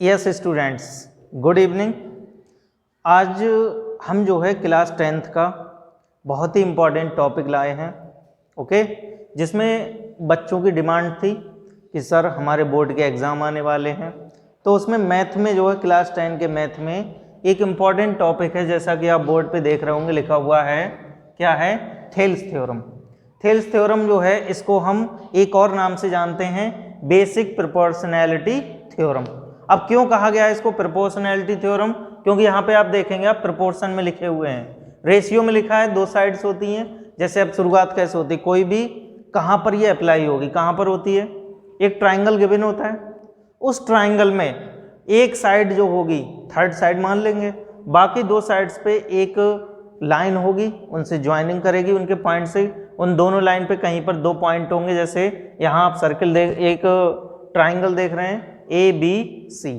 Yes students, good evening. आज हम जो है क्लास 10th का बहुत ही इम्पॉर्टेंट टॉपिक लाए हैं, ओके, जिसमें बच्चों की डिमांड थी कि सर हमारे बोर्ड के एग्ज़ाम आने वाले हैं, तो उसमें मैथ में जो है क्लास 10 के मैथ में एक इम्पॉर्टेंट टॉपिक है, जैसा कि आप बोर्ड पे देख रहे होंगे लिखा हुआ है, क्या है? Thales theorem. थेल्स थ्योरम जो है इसको हम एक और नाम से जानते हैं, बेसिक प्रोपोर्शनैलिटी थ्योरम। अब क्यों कहा गया है इसको प्रोपोर्शनैलिटी थ्योरम? क्योंकि यहाँ पे आप देखेंगे आप प्रोपोर्शन में लिखे हुए हैं, रेशियो में लिखा है, दो साइड्स होती हैं। जैसे अब शुरुआत कैसे होती है, कोई भी कहाँ पर ये अप्लाई होगी, कहाँ पर होती है? एक ट्राइंगल गिवन होता है, उस ट्राइंगल में एक साइड जो होगी थर्ड साइड मान लेंगे, बाकी दो साइड्स पे एक लाइन होगी, उनसे ज्वाइनिंग करेगी उनके पॉइंट से, उन दोनों लाइन पे कहीं पर दो पॉइंट होंगे। जैसे यहाँ आप सर्किल देख, एक ट्राइंगल देख रहे हैं ए बी सी,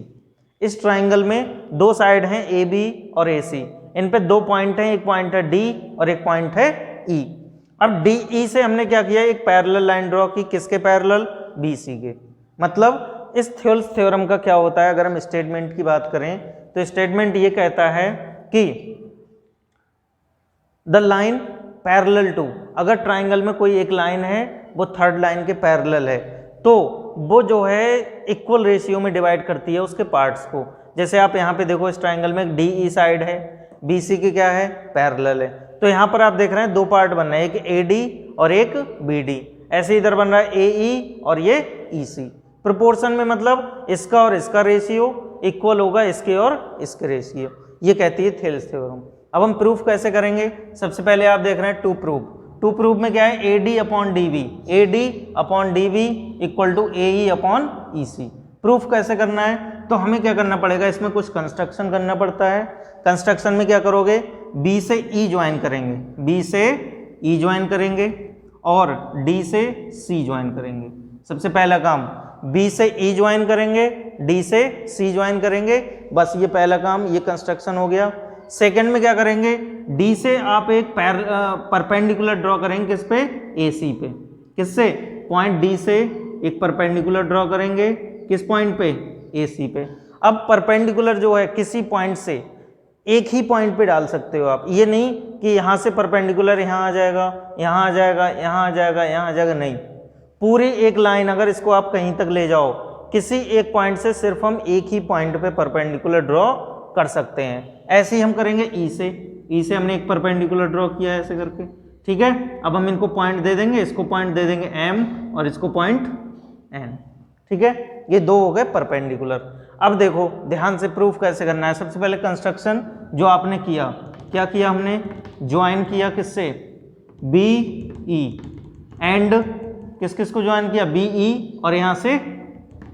इस ट्राइंगल में दो साइड हैं ए बी और ए सी, इन पे दो पॉइंट हैं, एक पॉइंट है डी और एक पॉइंट है ई। अब डी ई से हमने क्या किया, एक पैरेलल लाइन ड्रॉ की, किसके पैरेलल? बी सी के। मतलब इस थेल्स थ्योरम का क्या होता है, अगर हम स्टेटमेंट की बात करें तो स्टेटमेंट ये कहता है कि द लाइन पैरेलल टू, अगर ट्राइंगल में कोई एक लाइन है वो थर्ड लाइन के पैरेलल है, तो वो जो है इक्वल रेशियो में डिवाइड करती है उसके पार्ट्स को। जैसे आप यहाँ पे देखो, इस ट्राइंगल में डी ई साइड है, बी सी की क्या है? पैरेलल है, तो यहाँ पर आप देख रहे हैं दो पार्ट बन रहे हैं, एक ए डी और एक बी डी। ऐसे इधर बन रहा है ए ई और ये ई सी। प्रोपोर्शन में मतलब इसका और इसका रेशियो इक्वल होगा इसके और इसके रेशियो, ये कहती है थेल्स थ्योरम। अब हम प्रूफ कैसे करेंगे? सबसे पहले आप देख रहे हैं टू प्रूफ। टू प्रूफ में क्या है? A D upon D V, A D upon D V equal to A E upon E C. Proof कैसे करना है? तो हमें क्या करना पड़ेगा, इसमें कुछ कंस्ट्रक्शन करना पड़ता है। कंस्ट्रक्शन में क्या करोगे? बी से ई ज्वाइन करेंगे, बी से ई ज्वाइन करेंगे और डी से सी ज्वाइन करेंगे। सबसे पहला काम, बी से ई ज्वाइन करेंगे, डी से सी ज्वाइन करेंगे, बस ये पहला काम, ये कंस्ट्रक्शन हो गया। सेकंड में क्या करेंगे? डी से आप एक परपेंडिकुलर ड्रॉ करेंगे, किस पे? ए सी पे। किससे? पॉइंट डी से एक परपेंडिकुलर ड्रॉ करेंगे, किस पॉइंट पे? ए सी पे। अब परपेंडिकुलर जो है किसी पॉइंट से एक ही पॉइंट पे डाल सकते हो आप, ये नहीं कि यहाँ से परपेंडिकुलर यहाँ आ जाएगा, यहाँ आ जाएगा, यहाँ आ जाएगा, यहाँ आ जाएगा, नहीं। पूरी एक लाइन अगर इसको आप कहीं तक ले जाओ, किसी एक पॉइंट से सिर्फ हम एक ही पॉइंट पे परपेंडिकुलर ड्रॉ कर सकते हैं। ऐसे ही हम करेंगे ई से। ई से हमने एक परपेंडिकुलर ड्रॉ किया है ऐसे करके, ठीक है। अब हम इनको पॉइंट दे देंगे, इसको पॉइंट दे देंगे एम और इसको पॉइंट एन, ठीक है। ये दो हो गए परपेंडिकुलर। अब देखो ध्यान से प्रूफ कैसे करना है। सबसे पहले कंस्ट्रक्शन जो आपने किया, क्या किया हमने? ज्वाइन किया किससे? बी ई, एंड किस किस को ज्वाइन किया? बी ई और यहाँ से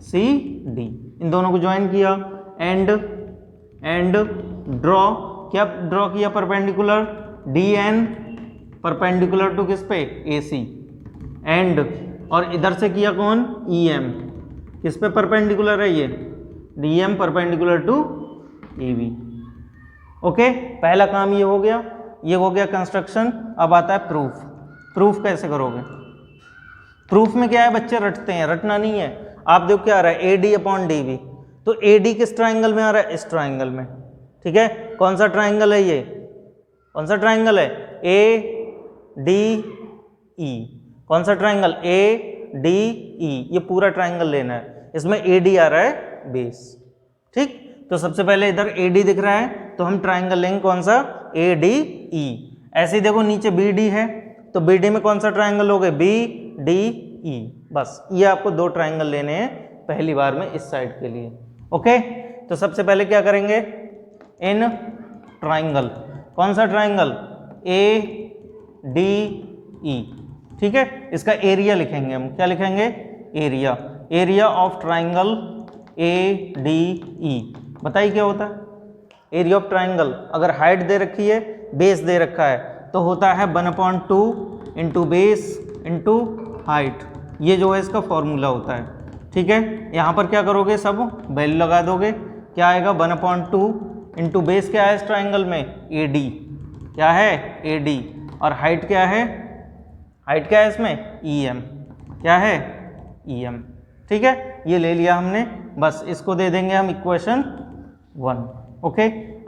सी डी, इन दोनों को ज्वाइन किया। एंड ड्रॉ, क्या ड्रॉ किया? Perpendicular D N perpendicular to किस पे? ए सी। एंड और इधर से किया कौन? ई एम, किस पे परपेंडिकुलर है? ये D M perpendicular to A B. Okay, पहला काम ये हो गया, ये हो गया कंस्ट्रक्शन। अब आता है प्रूफ। प्रूफ कैसे करोगे? प्रूफ में क्या है, बच्चे रटते हैं, रटना नहीं है। आप देखो क्या आ रहा है, A D upon D V, तो ए डी किस ट्राइंगल में आ रहा है? इस ट्राइंगल में, ठीक है। कौन सा ट्राइंगल है ये? कौन सा ट्राइंगल है? A D E. कौन सा ट्राइंगल? A D E. ये पूरा ट्राइंगल लेना है, इसमें ए डी आ रहा है बेस, ठीक। तो सबसे पहले इधर ए डी दिख रहा है, तो हम ट्राइंगल लेंगे कौन सा? A D E. ऐसे ही देखो नीचे बी डी है, तो बी डी में कौन सा ट्राइंगल हो गए? B D E. बस ये आपको दो ट्राइंगल लेने हैं पहली बार में इस साइड के लिए, ओके। तो सबसे पहले क्या करेंगे? इन ट्राइंगल, कौन सा ट्राइंगल? ए डी ई, ठीक है। इसका एरिया लिखेंगे हम, क्या लिखेंगे? Area. Area of triangle A D E. बताइए क्या होता है एरिया ऑफ ट्राइंगल? अगर हाइट दे रखी है, बेस दे रखा है, तो होता है 1/2 इंटू बेस इंटू हाइट। ये जो है इसका फॉर्मूला होता है, ठीक है। यहाँ पर क्या करोगे? सब वैल्यू लगा दोगे, क्या आएगा? 1/2 इंटू बेस क्या है इस ट्राइंगल में? ए डी, क्या है? A D. और हाइट क्या है? हाइट क्या है इसमें? ई एम, क्या है? E M. ठीक है, ये ले लिया हमने, बस इसको दे देंगे हम इक्वेशन 1। ओके,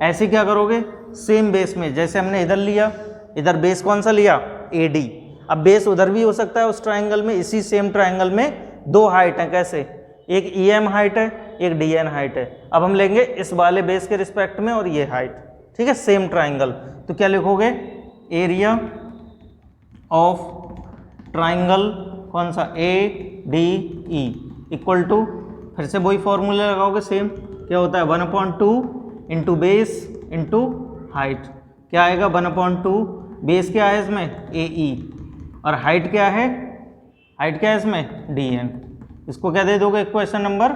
ऐसे क्या करोगे, सेम बेस में जैसे हमने इधर लिया, इधर बेस कौन सा लिया, AD। अब बेस उधर भी हो सकता है उस ट्राइंगल में, इसी सेम ट्राइंगल में दो हाइट है, कैसे, एक EM हाइट है, एक DN हाइट है। अब हम लेंगे इस वाले बेस के रिस्पेक्ट में और ये हाइट, ठीक है, सेम ट्राइंगल। तो क्या लिखोगे, एरिया ऑफ ट्राइंगल कौन सा, ADE इक्वल टू, फिर से वही फॉर्मूला लगाओगे सेम, क्या होता है 1/2 इंटू बेस इंटू हाइट। क्या आएगा 1/2, बेस क्या है इसमें AE और हाइट क्या है, हाइट क्या है इसमें DN। इसको क्या दे दोगे, इक्वेशन नंबर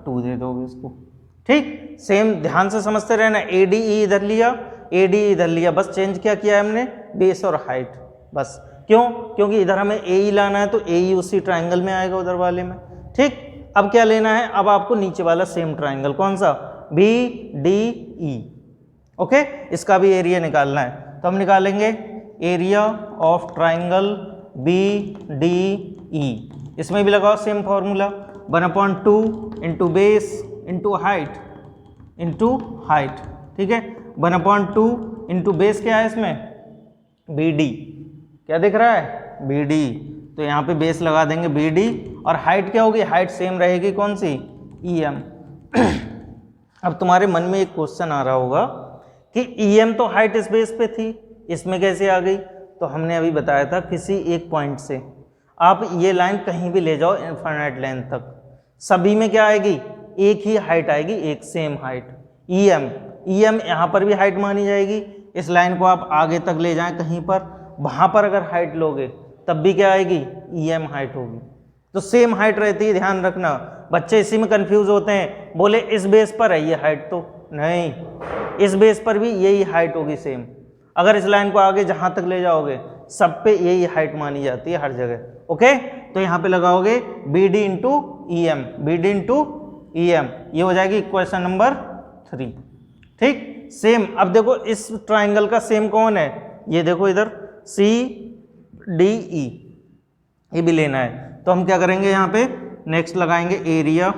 2 दे दोगे इसको। ठीक, सेम ध्यान से समझते रहना, ADE इधर लिया, ADE इधर लिया, बस चेंज क्या किया है हमने, बेस और हाइट, बस। क्यों, क्योंकि इधर हमें AE लाना है तो AE उसी ट्राइंगल में आएगा उधर वाले में। ठीक, अब क्या लेना है, अब आपको नीचे वाला सेम ट्राइंगल कौन सा, BDE। ओके, इसका भी एरिया निकालना है, तो हम निकालेंगे एरिया ऑफ ट्राइंगल BDE। इसमें भी लगाओ same formula, 1/2 into base into height, ठीक है। 1/2 इंटू बेस क्या है इसमें, BD, क्या दिख रहा है, BD, तो यहाँ पे बेस लगा देंगे BD, और हाइट क्या होगी, हाइट सेम रहेगी कौन सी, EM। अब तुम्हारे मन में एक क्वेश्चन आ रहा होगा कि EM तो हाइट इस बेस पे थी, इसमें कैसे आ गई, तो हमने अभी बताया था किसी एक पॉइंट से आप ये लाइन कहीं भी ले जाओ इनफाइनाइट लेंथ तक, सभी में क्या आएगी, एक ही हाइट आएगी, एक सेम हाइट, EM यहाँ पर भी हाइट मानी जाएगी। इस लाइन को आप आगे तक ले जाएं कहीं पर, वहाँ पर अगर हाइट लोगे तब भी क्या आएगी, EM हाइट होगी। तो सेम हाइट रहती है, ध्यान रखना। बच्चे इसी में कंफ्यूज होते हैं, बोले इस बेस पर है ये हाइट, तो नहीं, इस बेस पर भी यही हाइट होगी सेम। अगर इस लाइन को आगे जहाँ तक ले जाओगे सब पे यही हाइट मानी जाती है हर जगह। ओके, तो यहाँ पे लगाओगे BD into EM, BD into EM, ये हो जाएगी इक्वेशन नंबर 3। ठीक, सेम। अब देखो इस ट्राइंगल का सेम कौन है, ये देखो इधर CDE, ये भी लेना है। तो हम क्या करेंगे, यहाँ पे नेक्स्ट लगाएंगे एरिया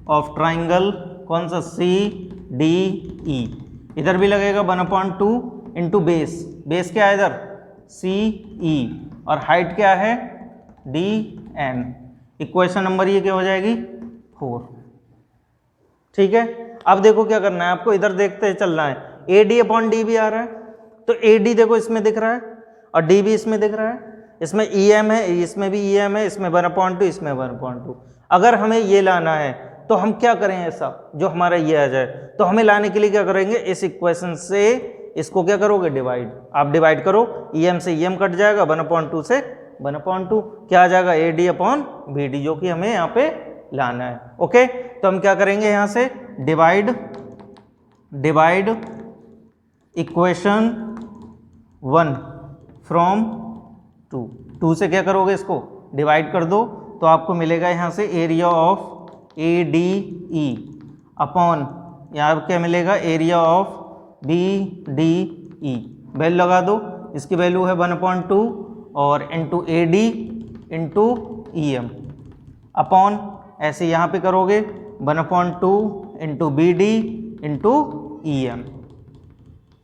ऑफ ट्राइंगल कौन सा, CDE। इधर भी लगेगा 1/2 इंटू बेस क्या है इधर, CE, और हाइट क्या है DN। इक्वेशन नंबर ये क्या हो जाएगी 4। ठीक है, अब देखो क्या करना है आपको, इधर देखते चलना है, AD/D भी आ रहा है, तो AD देखो इसमें दिख रहा है और D भी इसमें दिख रहा है, इसमें EM है, इसमें भी EM है, इसमें 1/2, इसमें 1/2। अगर हमें ये लाना है तो हम क्या करें, ऐसा जो हमारा ये आ जाए, तो हमें लाने के लिए क्या करेंगे, इस इक्वेशन से इसको क्या करोगे, डिवाइड। आप डिवाइड करो, EM से EM कट जाएगा, 1/2 से 1/2, क्या आ जाएगा AD/BD, जो कि हमें यहाँ पे लाना है। ओके, तो हम क्या करेंगे, यहाँ से डिवाइड इक्वेशन 1 फ्रॉम 2 से क्या करोगे, इसको डिवाइड कर दो, तो आपको मिलेगा यहाँ से एरिया ऑफ ADE अपॉन, यहाँ क्या मिलेगा, एरिया ऑफ BDE। वैल्यू लगा दो, इसकी वैल्यू है 1/2 और into AD into EM upon, ऐसे यहाँ पे करोगे 1/2 इंटू BD इंटू EM।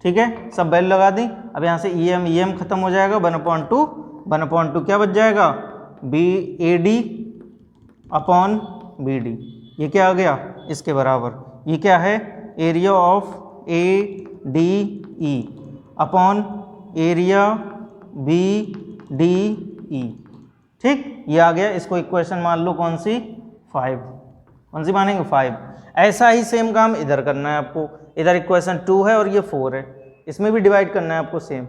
ठीक है, सब वैल्यू लगा दी। अब यहाँ से EM खत्म हो जाएगा, 1/2 क्या बच जाएगा, AD अपॉन BD। ये क्या आ गया, इसके बराबर, ये क्या है, area of ADE upon area BDE। ठीक, ये आ गया, इसको इक्वेशन मान लो कौन सी, 5। कौन सी मानेंगे, 5। ऐसा ही सेम काम इधर करना है आपको, इधर इक्वेशन 2 है और ये 4 है, इसमें भी डिवाइड करना है आपको सेम।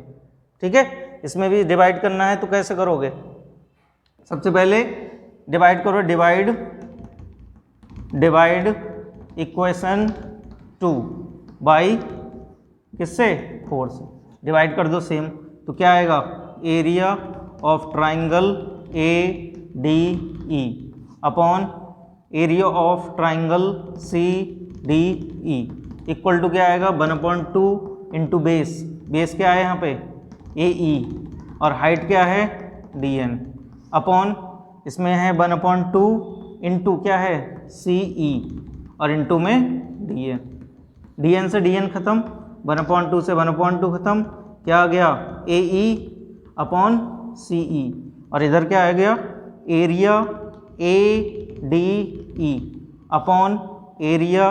ठीक है, इसमें भी डिवाइड करना है, तो कैसे करोगे, सबसे पहले डिवाइड करो, डिवाइड इक्वेशन 2 बाई किससे, 4 से, डिवाइड कर दो सेम, तो क्या आएगा, area of triangle ADE upon area of triangle CDE equal to क्या आएगा, 1/2 इंटू बेस क्या है यहाँ पे AE, और हाइट क्या है DN अपॉन, इसमें है 1/2 इंटू क्या है CE और इंटू में DN, DN से DN खत्म, 1/2 से 1/2 खत्म, क्या आ गया AE अपॉन CE और इधर क्या आ गया area ADE upon area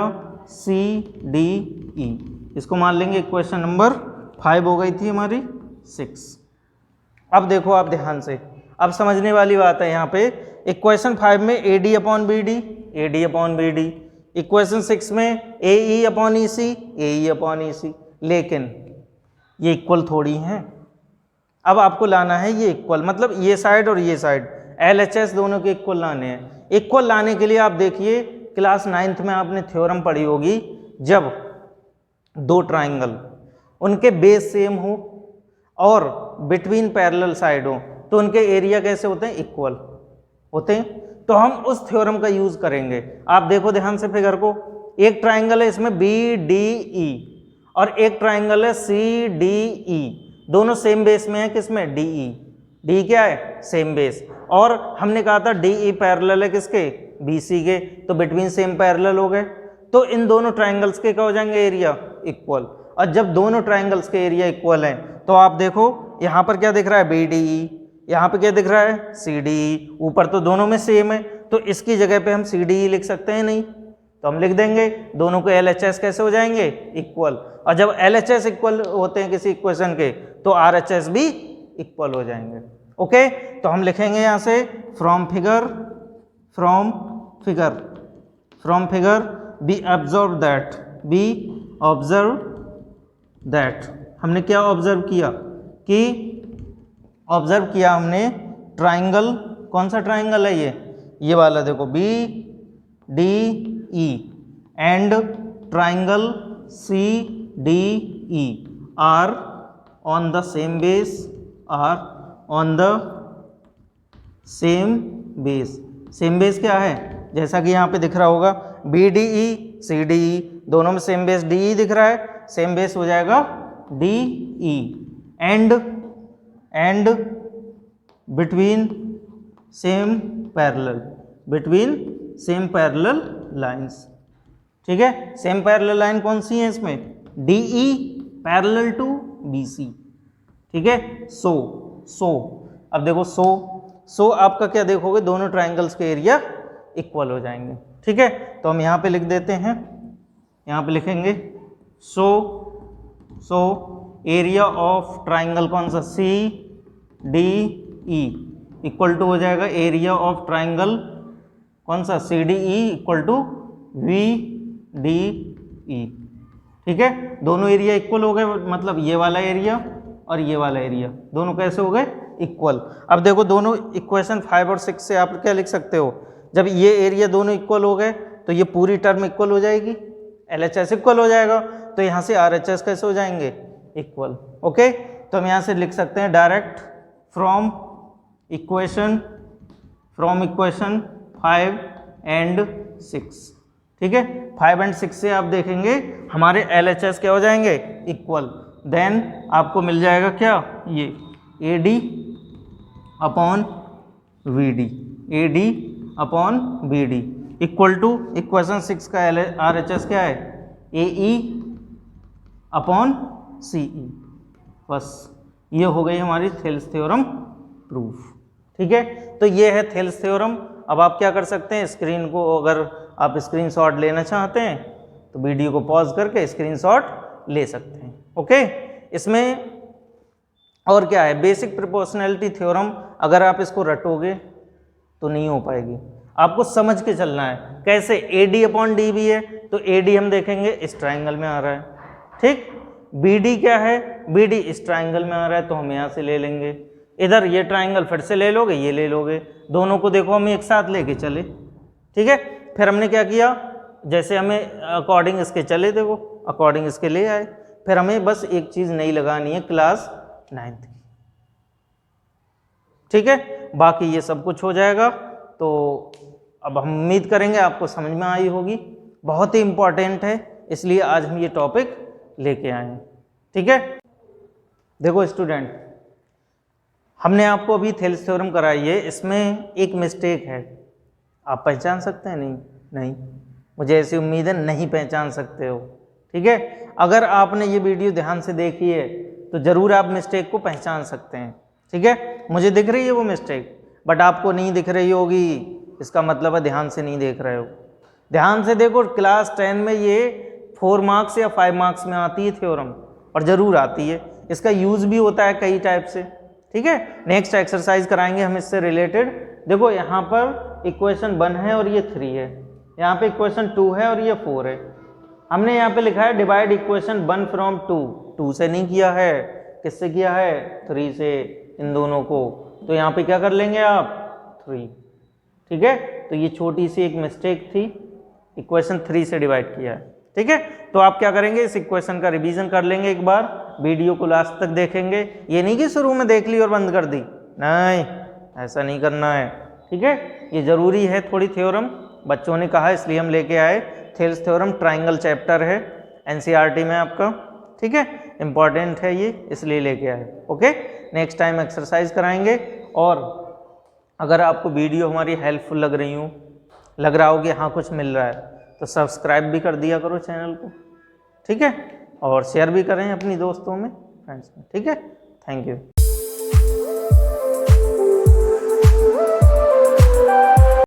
CDE। इसको मान लेंगे इक्वेशन नंबर 5 हो गई थी हमारी 6। अब देखो आप ध्यान से, अब समझने वाली बात है यहाँ पे, इक्वेशन 5 में AD अपॉन BD, इक्वेशन 6 में AE अपॉन EC, लेकिन ये इक्वल थोड़ी हैं। अब आपको लाना है ये इक्वल, मतलब ये साइड और ये साइड LHS दोनों के इक्वल लाने हैं। इक्वल लाने के लिए आप देखिए क्लास 9th में आपने थ्योरम पढ़ी होगी, जब दो ट्राइंगल उनके बेस सेम हो और बिटवीन पैरेलल साइड हो तो उनके एरिया कैसे होते हैं, इक्वल होते हैं। तो हम उस थ्योरम का यूज करेंगे। आप देखो ध्यान से फिगर को, एक ट्राइंगल है इसमें BDE और एक ट्राइंगल है CDE, दोनों सेम बेस में है, किसमें DE, D क्या है सेम बेस, और हमने कहा था DE पैरेलल है किसके BC के, तो बिटवीन सेम पैरेलल हो गए, तो इन दोनों ट्राइंगल्स के क्या हो जाएंगे एरिया इक्वल। और जब दोनों ट्राइंगल्स के एरिया इक्वल हैं तो आप देखो यहाँ पर क्या दिख रहा है BDE, यहाँ पे क्या दिख रहा है CDE, ऊपर तो दोनों में सेम है तो इसकी जगह पे हम CDE लिख सकते हैं नहीं, तो हम लिख देंगे दोनों को LHS कैसे हो जाएंगे इक्वल, और जब LHS इक्वल होते हैं किसी इक्वेशन के तो RHS भी इक्वल हो जाएंगे। ओके, तो हम लिखेंगे यहाँ से from figure B observe that, हमने क्या ऑब्जर्व किया कि ऑब्जर्व किया हमने ट्राइंगल, कौन सा ट्राइंगल है ये वाला देखो BDE and triangle CDE are on the same base, same base क्या है, जैसा कि यहाँ पे दिख रहा होगा BDE CDE दोनों में सेम बेस DE दिख रहा है, सेम बेस हो जाएगा DE and between same parallel lines. ठीक है, सेम पैरेलल लाइन कौन सी है इसमें, DE पैरेलल टू BC। ठीक है, सो अब देखो सो आपका क्या देखोगे, दोनों ट्राइंगल्स के एरिया इक्वल हो जाएंगे। ठीक है, तो हम यहाँ पे लिख देते हैं, यहाँ पे लिखेंगे सो एरिया ऑफ ट्राइंगल कौन सा CDE इक्वल टू हो जाएगा एरिया ऑफ ट्राइंगल कौन सा CDE इक्वल टू VDE। ठीक है, दोनों एरिया इक्वल हो गए, मतलब ये वाला एरिया और ये वाला एरिया दोनों कैसे हो गए इक्वल। अब देखो दोनों इक्वेशन 5 और 6 से आप क्या लिख सकते हो, जब ये एरिया दोनों इक्वल हो गए तो ये पूरी टर्म इक्वल हो जाएगी, LHS इक्वल हो जाएगा, तो यहाँ से RHS कैसे हो जाएंगे इक्वल। ओके, तो हम यहाँ से लिख सकते हैं डायरेक्ट फ्रॉम इक्वेशन 5 एंड 6। ठीक है, 5 एंड 6 से आप देखेंगे हमारे LHS क्या हो जाएंगे इक्वल, देन आपको मिल जाएगा क्या ये AD upon BD equal to equation 6 का RHS क्या है AE अपॉन CE। बस ये हो गई हमारी थेल्स थ्योरम प्रूफ। ठीक है, तो ये है थेल्स थ्योरम। अब आप क्या कर सकते हैं, स्क्रीन को अगर आप स्क्रीनशॉट लेना चाहते हैं तो वीडियो को पॉज करके स्क्रीनशॉट ले सकते हैं। ओके, इसमें और क्या है, बेसिक प्रोपोर्शनैलिटी थ्योरम, अगर आप इसको रटोगे तो नहीं हो पाएगी, आपको समझ के चलना है कैसे। AD अपॉन DB है तो AD हम देखेंगे इस ट्राइंगल में आ रहा है, ठीक। BD क्या है, BD इस ट्राइंगल में आ रहा है तो हम यहाँ से ले लेंगे, इधर ये ट्राइंगल फिर से ले लोगे, ये ले लोगे, दोनों को देखो हम एक साथ लेके चले। ठीक है, फिर हमने क्या किया, जैसे हमें अकॉर्डिंग इसके चले, देखो अकॉर्डिंग इसके ले आए, फिर हमें बस एक चीज़ नहीं लगानी है क्लास 9th की। ठीक है, बाकी ये सब कुछ हो जाएगा। तो अब हम उम्मीद करेंगे आपको समझ में आई होगी, बहुत ही इम्पॉर्टेंट है इसलिए आज हम ये टॉपिक लेके आए हैं। ठीक है, देखो स्टूडेंट, हमने आपको अभी थेल्स थ्योरम कराई है, इसमें एक मिस्टेक है, आप पहचान सकते हैं? नहीं, मुझे ऐसी उम्मीद है नहीं पहचान सकते हो। ठीक है, अगर आपने ये वीडियो ध्यान से देखी है तो ज़रूर आप मिस्टेक को पहचान सकते हैं। ठीक है, मुझे दिख रही है वो मिस्टेक, बट आपको नहीं दिख रही होगी, इसका मतलब है ध्यान से नहीं देख रहे हो। ध्यान से देखो, क्लास 10 में ये 4 मार्क्स या 5 मार्क्स में आती है थ्योरम, और ज़रूर आती है, इसका यूज़ भी होता है कई टाइप से। ठीक है, नेक्स्ट एक्सरसाइज कराएंगे हम इससे रिलेटेड। देखो यहाँ पर इक्वेशन 1 है और ये 3 है, यहाँ पे इक्वेशन 2 है और ये 4 है। हमने यहाँ पे लिखा है डिवाइड इक्वेशन 1 फ्रॉम 2 से नहीं किया है, किससे किया है? 3 से, इन दोनों को। तो यहाँ पे क्या कर लेंगे आप? 3। ठीक है, तो ये छोटी सी एक मिस्टेक थी, इक्वेशन 3 से डिवाइड किया है। ठीक है, तो आप क्या करेंगे, इस इक्वेशन का रिवीजन कर लेंगे एक बार, वीडियो को लास्ट तक देखेंगे। ये नहीं कि शुरू में देख ली और बंद कर दी, नहीं, ऐसा नहीं करना है। ठीक है, ये ज़रूरी है थोड़ी थ्योरम, बच्चों ने कहा इसलिए हम लेके आए। थेल्स थ्योरम ट्राइंगल चैप्टर है एनसीईआरटी में आपका। ठीक है, इंपॉर्टेंट है ये, इसलिए लेके आए। ओके, नेक्स्ट टाइम एक्सरसाइज कराएंगे। और अगर आपको वीडियो हमारी हेल्पफुल लग रहा हो कि हाँ कुछ मिल रहा है, तो सब्सक्राइब भी कर दिया करो चैनल को। ठीक है, और शेयर भी करें अपनी दोस्तों में, फ्रेंड्स में। ठीक है, थैंक यू।